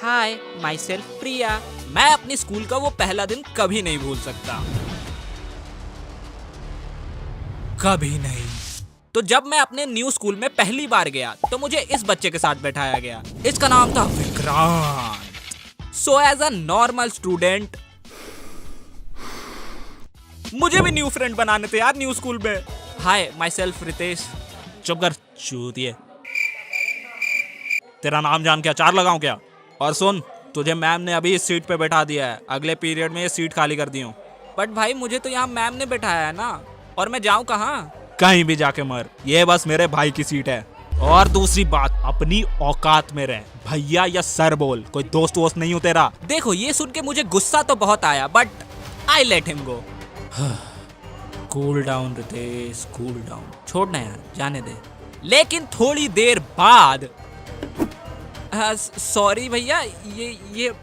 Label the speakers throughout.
Speaker 1: हाय, myself प्रिया। मैं अपनी school का वो पहला दिन कभी नहीं भूल सकता, कभी नहीं। तो जब मैं अपने न्यू स्कूल में पहली बार गया तो मुझे इस बच्चे के साथ बैठाया गया। इसका नाम था Vikrant. So as a normal student मुझे भी न्यू फ्रेंड बनाने थे यार न्यू स्कूल में। हाय, माई सेल्फ रितेश। चुप कर चूतिए। तेरा नाम जान के अचार लगाऊं क्या? और सुन, तुझे मैम ने अभी इस सीट पे बैठा दिया है, अगले पीरियड में ये सीट खाली कर दी हूँ। बट भाई मुझे तो यहाँ मैम ने बैठाया है ना, और मैं जाऊँ कहाँ? कहीं भी जाके मर, ये बस मेरे भाई की सीट है। और दूसरी बात, अपनी औकात में रह, भैया या सर बोल, कोई दोस्त वोस्त नहीं हो तेरा। देखो ये सुन के मुझे गुस्सा तो बहुत आया, but I let him go. Cool down Ritesh, cool down. छोड़ना यार, जाने दे। लेकिन थोड़ी देर बाद, सॉरी भैया, ये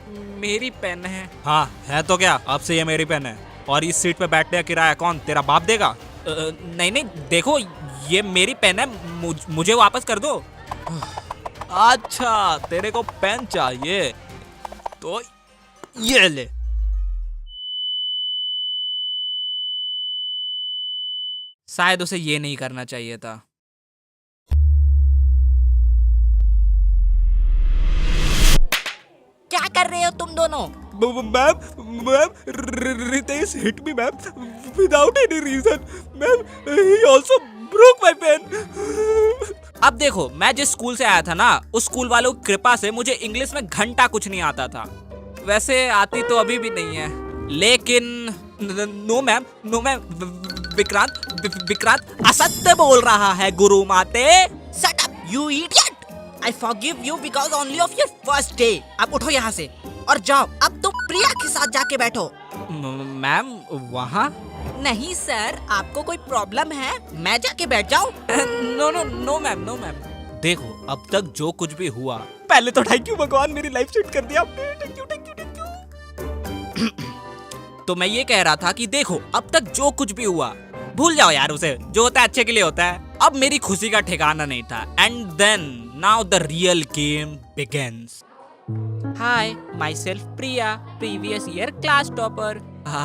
Speaker 1: मेरी पेन है। हाँ है तो क्या, अब से ये मेरी पेन है। और इस सीट पे बैठने का किराया कौन, तेरा बाप देगा? नहीं नहीं, देखो ये मेरी पेन है, मुझे वापस कर दो। अच्छा तेरे को पेन चाहिए तो ये ले। शायद उसे ये नहीं करना चाहिए था। क्या कर रहे हो तुम दोनों? Ma'am, Ritesh hit me ma'am, without any reason. Ma'am, he also broke my pen. अब देखो, मैं जिस स्कूल से आया था ना, उस स्कूल वालों की कृपा से मुझे इंग्लिश में घंटा कुछ नहीं आता था। वैसे आती तो अभी भी नहीं है, लेकिन no ma'am, no ma'am, Vikrant असत्य बोल रहा है गुरु माते। Shut up you idiot. I forgive you because only of your first day. अब उठो यहाँ से और जाओ, अब तुम प्रिया के साथ जाके बैठो। मैम वहाँ? नहीं सर, आपको कोई प्रॉब्लम है? मैं जाके बैठ जाऊँ? No no no ma'am, no ma'am. देखो अब तक जो कुछ भी हुआ, पहले तो थैंक यू भगवान, मेरी लाइफ सेट कर दिया आपने। Thank you thank you thank you. तो मैं ये कह रहा था कि देखो अब तक जो कुछ भी हुआ भूल जाओ यार उसे, जो होता है अच्छे के लिए होता है। अब मेरी खुशी का ठिकाना नहीं था। And then now the real game begins. Hi, myself Priya, previous year class topper.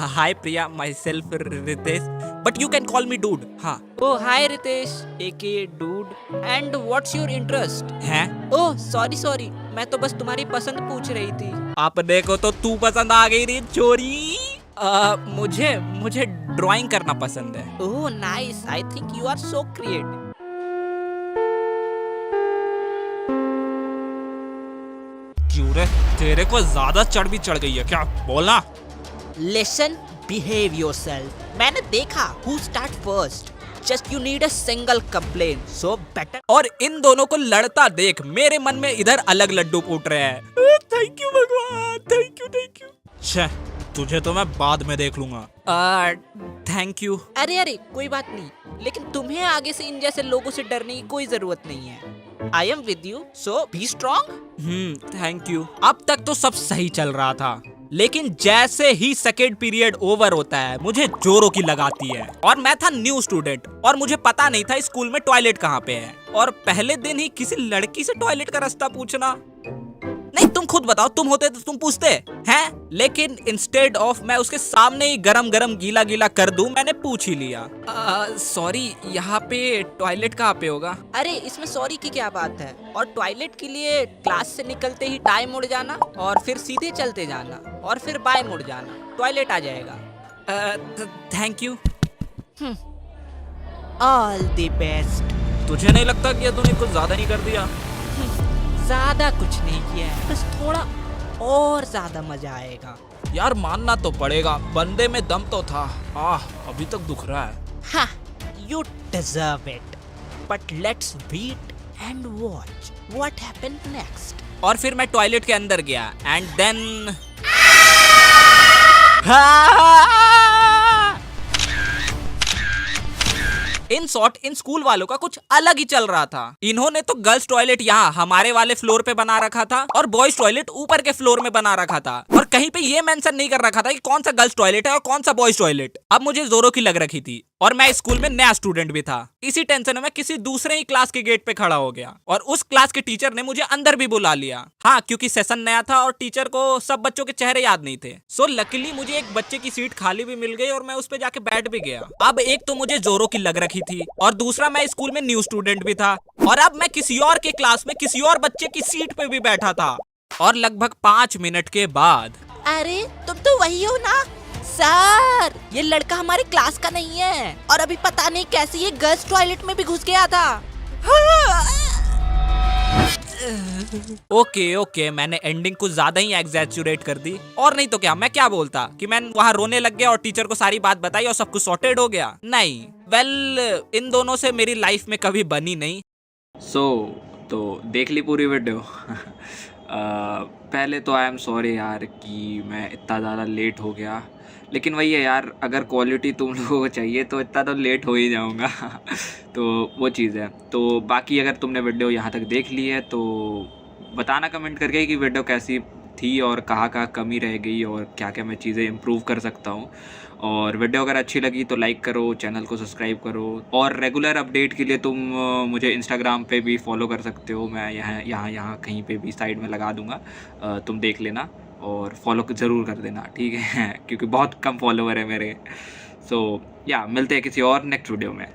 Speaker 1: Hi Priya, myself Ritesh, but you can call me dude. हाँ। Oh hi Ritesh, aka dude. And what's your interest? हैं? Oh sorry sorry, मैं तो बस तुम्हारी पसंद पूछ रही थी। अपने को तो तू पसंद आ गई रे चोरी। मुझे ड्राइंग करना पसंद है। Oh nice, I think you are so creative. क्यों रे, तेरे को ज्यादा चढ़ भी चढ़ गई है क्या? बोलना। Listen, behave yourself. मैंने देखा who start first. Just you need a single complaint, so better. और इन दोनों को लड़ता देख मेरे मन में इधर अलग लड्डू फूट रहे हैं। थैंक यू भगवान, थैंक यू थैंक यू। छे, तुझे तो मैं बाद में देख लूंगा। Thank you. अरे अरे कोई बात नहीं, लेकिन तुम्हें आगे से इन जैसे लोगों से डरने की कोई जरूरत नहीं है। I am with you, so be strong. Thank you. अब तक तो सब सही चल रहा था, लेकिन जैसे ही सेकेंड पीरियड ओवर होता है मुझे जोरों की लगाती है। और मैं था न्यू स्टूडेंट और मुझे पता नहीं था स्कूल में टॉयलेट कहाँ पे है। और पहले दिन ही किसी लड़की से टॉयलेट का रास्ता पूछना, नहीं तुम खुद बताओ, तुम होते तो तुम पूछते हैं? लेकिन इंस्टेड ऑफ मैं उसके सामने ही गरम गरम गीला गीला कर दूं, मैंने पूछ ही लिया। सॉरी, यहाँ पे टॉयलेट कहाँ पे होगा? अरे इसमें सॉरी की क्या बात है। और टॉयलेट के लिए क्लास से निकलते ही दाएं मुड़ जाना और फिर सीधे चलते जाना और फिर बाएं मुड़ जाना, टॉयलेट आ जाएगा। Thank you. All the best. तुझे नहीं लगता कि तूने कुछ ज्यादा नहीं कर दिया? ज्यादा कुछ नहीं किया है, बस थोड़ा और ज्यादा मजा आएगा। यार मानना तो पड़ेगा, बंदे में दम तो था। अभी तक दुख रहा है। हाँ, you deserve it. But let's wait and watch what happened next. और फिर मैं टॉयलेट के अंदर गया and then in short in school वालों का कुछ अलग ही चल रहा था। इन्होंने तो गर्ल्स टॉयलेट यहाँ हमारे वाले फ्लोर पे बना रखा था और बॉयज टॉयलेट ऊपर के फ्लोर में बना रखा था, और कहीं पे ये मेंशन नहीं कर रखा था कि कौन सा गर्ल्स टॉयलेट है और कौन सा बॉयज टॉयलेट। अब मुझे जोरों की लग रखी थी, और मैं स्कूल में नया स्टूडेंट भी था। इसी टेंशन में मैं किसी दूसरे ही क्लास के गेट पे खड़ा हो गया और उस क्लास के टीचर ने मुझे अंदर भी बुला लिया। हाँ, क्योंकि सेशन नया था और टीचर को सब बच्चों के चेहरे याद नहीं थे। सो लकीली मुझे एक बच्चे की सीट खाली भी मिल गई और मैं उस पे जाके बैठ भी गया। अब एक तो मुझे जोरों की लग रखी थी और दूसरा मैं स्कूल में न्यू स्टूडेंट भी था और अब मैं किसी और के क्लास में किसी और बच्चे की सीट पे भी बैठा था। और लगभग 5 मिनट के बाद,
Speaker 2: अरे तुम तो वही हो ना सर, ये लड़का हमारे क्लास का नहीं है और अभी पता नहीं कैसे ये गर्ल्स टॉयलेट में भी घुस गया था।
Speaker 1: ओके, मैंने एंडिंग कुछ ज्यादा ही एग्जैचुरेट कर दी। और नहीं तो क्या, मैं क्या बोलता कि मैं वहां रोने लग गया और टीचर को सारी बात बताई और सब कुछ सॉर्टेड हो गया। नहीं, इन दोनों से मेरी लाइफ में कभी बनी नहीं।
Speaker 3: तो देख ली पूरी वीडियो। पहले तो आई एम सॉरी यार कि मैं इतना ज़्यादा लेट हो गया, लेकिन वही है यार, अगर क्वालिटी तुम लोगों को चाहिए तो इतना तो लेट हो ही जाऊंगा। तो वो चीज़ है। तो बाकी अगर तुमने वीडियो यहाँ तक देख ली है तो बताना कमेंट करके कि वीडियो कैसी थी और कहाँ कहाँ कमी रह गई और क्या क्या मैं चीज़ें इम्प्रूव कर सकता हूँ। और वीडियो अगर अच्छी लगी तो लाइक करो, चैनल को सब्सक्राइब करो और रेगुलर अपडेट के लिए तुम मुझे इंस्टाग्राम पे भी फॉलो कर सकते हो। मैं यहाँ कहीं पे भी साइड में लगा दूँगा, तुम देख लेना और फॉलो ज़रूर कर देना, ठीक है। क्योंकि बहुत कम फॉलोवर है मेरे। सो या मिलते हैं किसी और नेक्स्ट वीडियो में।